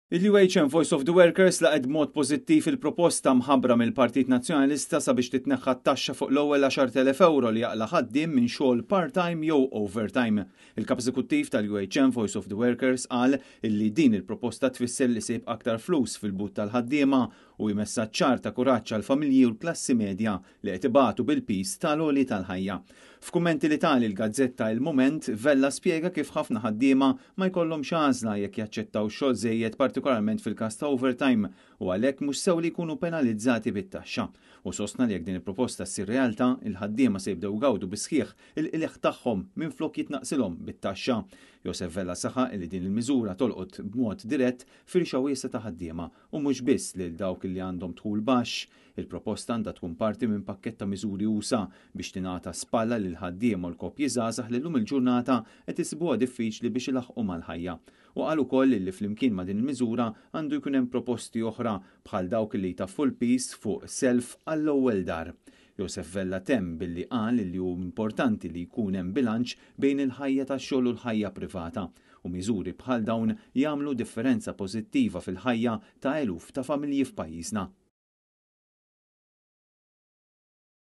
Il-UHM Voice of the Workers laqed mod pożittiv il-proposta mħabbra mill-Partit Nazzjonalista sabiex titneħħa t-taxxa fuq l-ewwel 10,000 euro li jaqla ħaddiem minn xogħol part-time jew overtime. Il-kap eżekuttiv tal-UHM Voice of the Workers qal illi din il-proposta tfisser li sib aktar flus fil-but tal-ħaddiema u jmessaġġ ċar ta' kuraġġ għall-familji u l-klassi medja li qed ibatu bil-pis tal-għoli tal-ħajja. F'kummenti li tali l-Gazzetta Il-Mument Vella spjega kif ħafna ħaddiema ma jkollhomx għażla jekk jaċċettaw xogħol żejjed partikolarment fil-każ ta' overtime u għalhekk mhux sew li jkunu penalizzati bit-taxxa. U sostna li jekk din il-proposta ssir realtà, il-ħaddiema se jibdew gawdu bi sħiħ il-qilieħ tagħhom minflok jitnaqsilhom bit-taxxa. Josef Vella saħaq li din il-miżura tolqot b'mod dirett firxa wiesa ta' ħaddiema u mhux biss lil dawk li għandhom dħul baxx. Il-proposta għandha tkun parti minn pakkett ta' miżuri usa biex tingħata spalla lil ħaddiema u l-koppji żgħażagħ li llum il-ġurnata qed isibuha diffiċli biex ilaħqu mal-ħajja. U qal ukoll li flimkien ma' din il-miżura għandu jkun hemm proposti oħra bħal dawk li jtaffu l-pis fuq self għall-ewwel dar. Josef Vella temm billi qal li hu importanti li jkun hemm bilanċ bejn il-ħajja tax-xogħol u l-ħajja privata u miżuri bħal dawn jagħmlu differenza pożittiva fil-ħajja ta' eluf ta' familji f'pajjiżna.